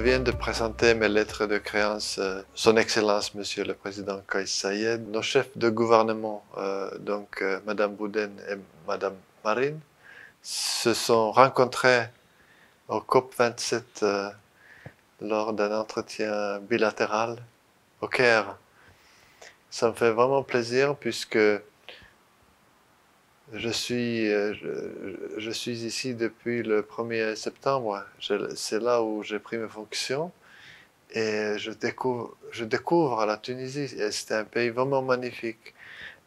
viens de présenter mes lettres de créance, Son Excellence, Monsieur le Président Kais Saied, nos chefs de gouvernement, Madame Bouden et Madame Marine, se sont rencontrés au COP27 lors d'un entretien bilatéral au Caire. Ça me fait vraiment plaisir puisque je suis ici depuis le 1er septembre. C'est là où j'ai pris mes fonctions et je découvre la Tunisie. Et c'est un pays vraiment magnifique.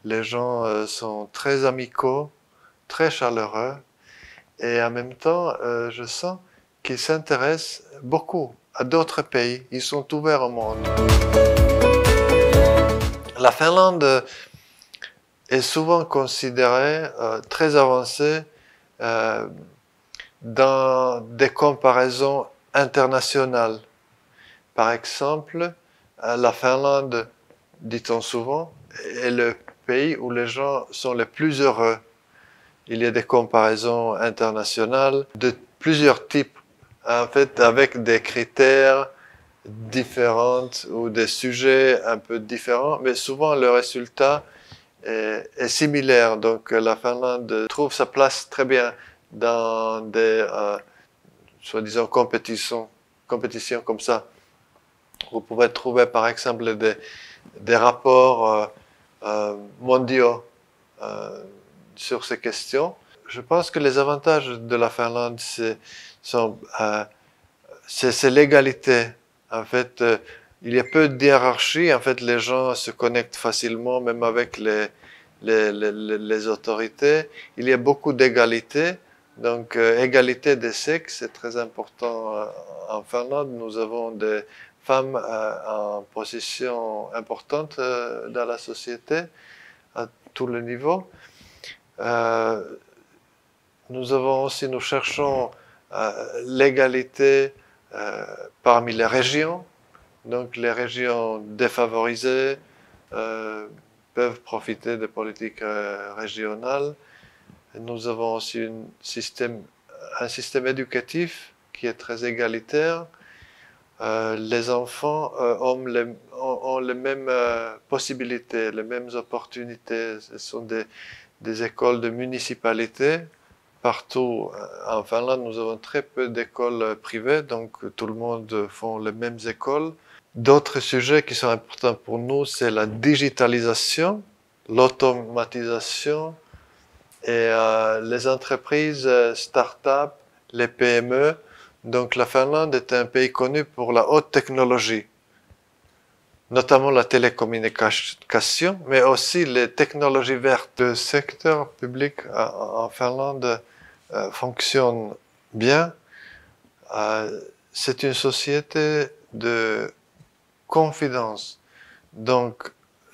Les gens sont très amicaux, très chaleureux et en même temps, je sens qu'ils s'intéressent beaucoup à d'autres pays. Ils sont ouverts au monde. La Finlande est souvent considérée très avancée dans des comparaisons internationales. Par exemple, la Finlande, dit-on souvent, est le pays où les gens sont les plus heureux. Il y a des comparaisons internationales de plusieurs types, en fait, avec des critères différents ou des sujets un peu différents, mais souvent le résultat est similaire. Donc la Finlande trouve sa place très bien dans des soi-disant compétitions comme ça. Vous pouvez trouver par exemple des rapports mondiaux sur ces questions. Je pense que les avantages de la Finlande, c'est l'égalité. En fait, il y a peu de hiérarchie. En fait, les gens se connectent facilement, même avec les autorités. Il y a beaucoup d'égalité. Donc, égalité des sexes, c'est très important en Finlande. Nous avons des femmes en position importante dans la société, à tous les niveaux. Nous cherchons l'égalité parmi les régions. Donc les régions défavorisées peuvent profiter des politiques régionales. Nous avons aussi un système éducatif qui est très égalitaire. Les enfants ont les mêmes possibilités, les mêmes opportunités. Ce sont des écoles de municipalité. Partout en Finlande, nous avons très peu d'écoles privées, donc tout le monde fait les mêmes écoles. D'autres sujets qui sont importants pour nous, c'est la digitalisation, l'automatisation et les entreprises start-up, les PME. Donc la Finlande est un pays connu pour la haute technologie, notamment la télécommunication, mais aussi les technologies vertes. Le secteur public en Finlande fonctionne bien. C'est une société de confiance. Donc,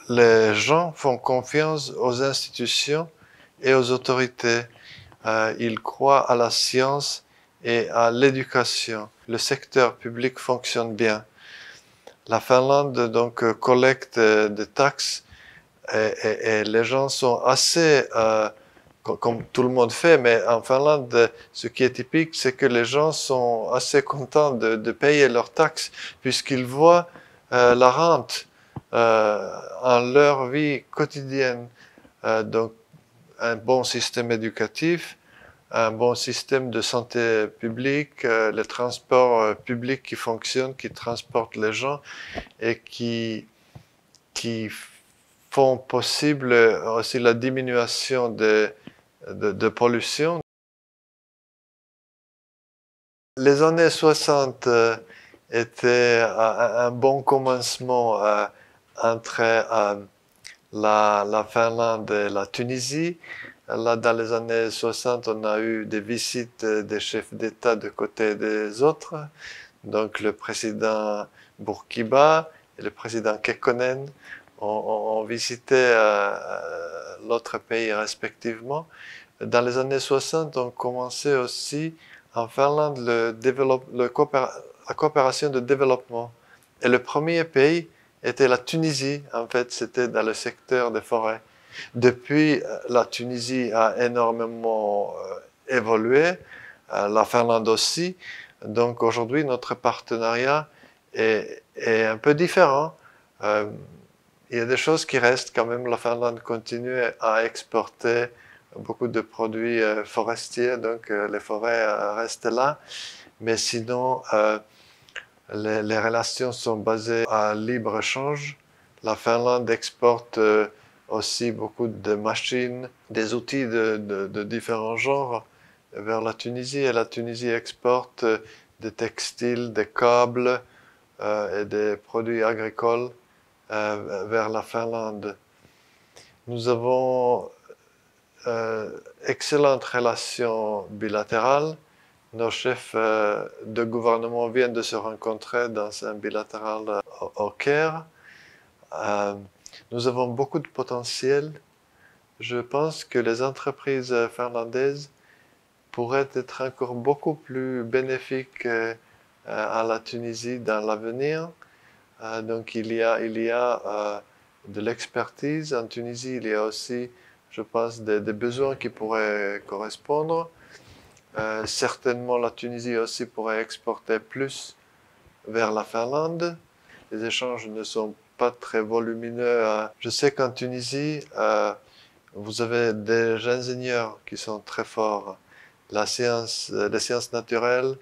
les gens font confiance aux institutions et aux autorités. Ils croient à la science et à l'éducation. Le secteur public fonctionne bien. La Finlande donc collecte des taxes et les gens sont assez comme tout le monde fait, mais en Finlande, ce qui est typique, c'est que les gens sont assez contents de payer leurs taxes puisqu'ils voient la rente en leur vie quotidienne. Donc, un bon système éducatif, un bon système de santé publique, les transports publics qui fonctionnent, qui transportent les gens et qui font possible aussi la diminution de pollution. Les années 60 étaient un bon commencement entre la Finlande et la Tunisie. Là, dans les années 60, on a eu des visites des chefs d'État de côté des autres. Donc le président Bourguiba et le président Kekkonen ont visité l'autre pays respectivement. Dans les années 60, on commençait aussi en Finlande la coopération de développement. Et le premier pays était la Tunisie. En fait, c'était dans le secteur des forêts. Depuis, la Tunisie a énormément évolué, la Finlande aussi. Donc aujourd'hui, notre partenariat est un peu différent. Euh, il y a des choses qui restent quand même. La Finlande continue à exporter beaucoup de produits forestiers, donc les forêts restent là. Mais sinon, les relations sont basées à libre-échange. La Finlande exporte aussi beaucoup de machines, des outils de différents genres vers la Tunisie. Et la Tunisie exporte des textiles, des câbles et des produits agricoles vers la Finlande. Nous avons excellentes relations bilatérales. Nos chefs de gouvernement viennent de se rencontrer dans un bilatéral au Caire. Euh, nous avons beaucoup de potentiel. Je pense que les entreprises finlandaises pourraient être encore beaucoup plus bénéfiques à la Tunisie dans l'avenir. Donc il y a de l'expertise. En Tunisie, il y a aussi, je pense, des besoins qui pourraient correspondre. Certainement, la Tunisie aussi pourrait exporter plus vers la Finlande. Les échanges ne sont pas très volumineux. Je sais qu'en Tunisie, vous avez des ingénieurs qui sont très forts. Les sciences naturelles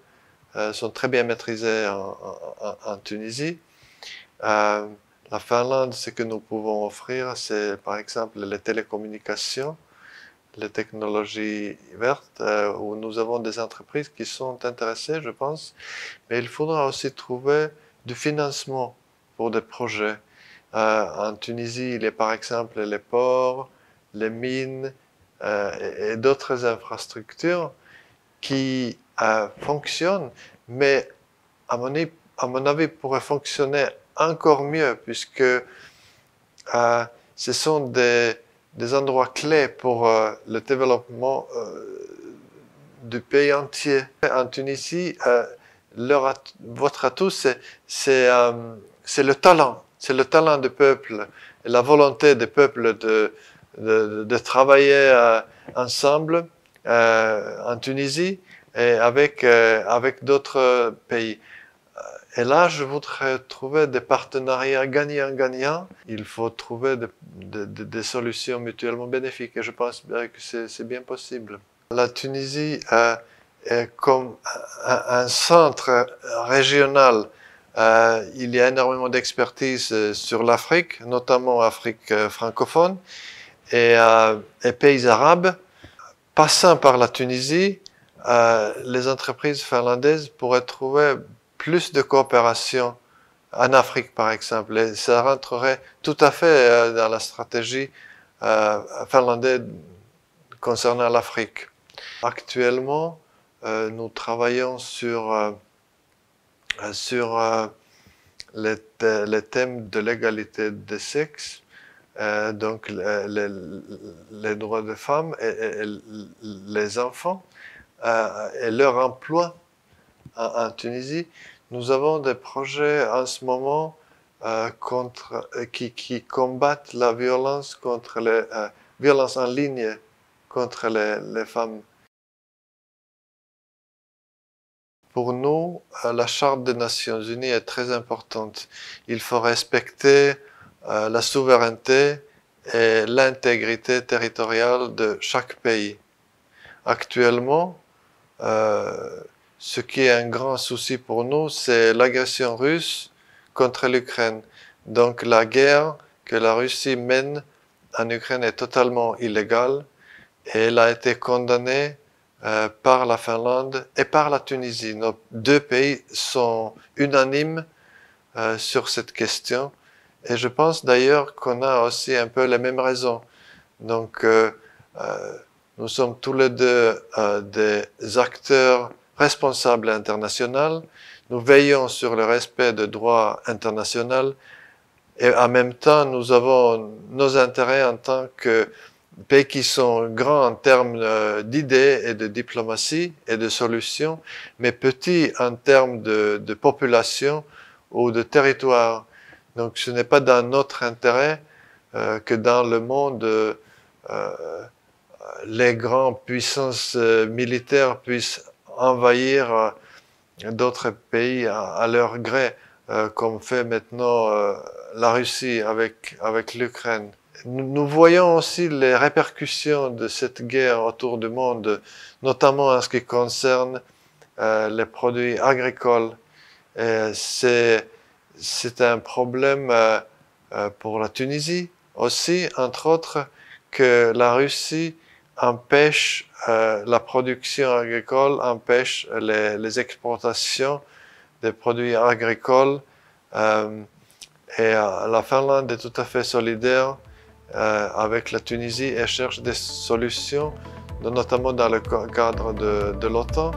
sont très bien maîtrisées en Tunisie. Euh, la Finlande, ce que nous pouvons offrir, c'est par exemple les télécommunications, les technologies vertes, où nous avons des entreprises qui sont intéressées, je pense, mais il faudra aussi trouver du financement pour des projets. En Tunisie, il y a par exemple les ports, les mines et d'autres infrastructures qui fonctionnent, mais à mon avis, pourraient fonctionner encore mieux, puisque ce sont des endroits clés pour le développement du pays entier. En Tunisie, votre atout, c'est le talent. C'est le talent du peuple, et la volonté des peuples de travailler ensemble en Tunisie et avec d'autres pays. Et là, je voudrais trouver des partenariats gagnant-gagnant. Il faut trouver des solutions mutuellement bénéfiques. Et je pense bien que c'est bien possible. La Tunisie est comme un centre régional. Il y a énormément d'expertise sur l'Afrique, notamment Afrique francophone et pays arabes. Passant par la Tunisie, les entreprises finlandaises pourraient trouver plus de coopération en Afrique, par exemple. Et ça rentrerait tout à fait dans la stratégie finlandaise concernant l'Afrique. Actuellement, nous travaillons sur les thèmes de l'égalité des sexes, donc les droits des femmes et les enfants et leur emploi en Tunisie. Nous avons des projets en ce moment qui combattent la violence contre les violences en ligne contre les femmes. Pour nous, la Charte des Nations Unies est très importante. Il faut respecter la souveraineté et l'intégrité territoriale de chaque pays. Actuellement, ce qui est un grand souci pour nous, c'est l'agression russe contre l'Ukraine. Donc la guerre que la Russie mène en Ukraine est totalement illégale et elle a été condamnée par la Finlande et par la Tunisie. Nos deux pays sont unanimes sur cette question et je pense d'ailleurs qu'on a aussi un peu les mêmes raisons. Donc nous sommes tous les deux des acteurs responsables internationaux. Nous veillons sur le respect des droits internationaux et en même temps, nous avons nos intérêts en tant que pays qui sont grands en termes d'idées et de diplomatie et de solutions, mais petits en termes de population ou de territoire. Donc ce n'est pas dans notre intérêt que dans le monde les grandes puissances militaires puissent envahir d'autres pays à leur gré, comme fait maintenant la Russie avec l'Ukraine. Nous voyons aussi les répercussions de cette guerre autour du monde, notamment en ce qui concerne les produits agricoles. C'est un problème pour la Tunisie aussi, entre autres, que la Russie empêche la production agricole, empêche les exportations des produits agricoles. Et la Finlande est tout à fait solidaire avec la Tunisie et cherche des solutions, notamment dans le cadre de l'OTAN.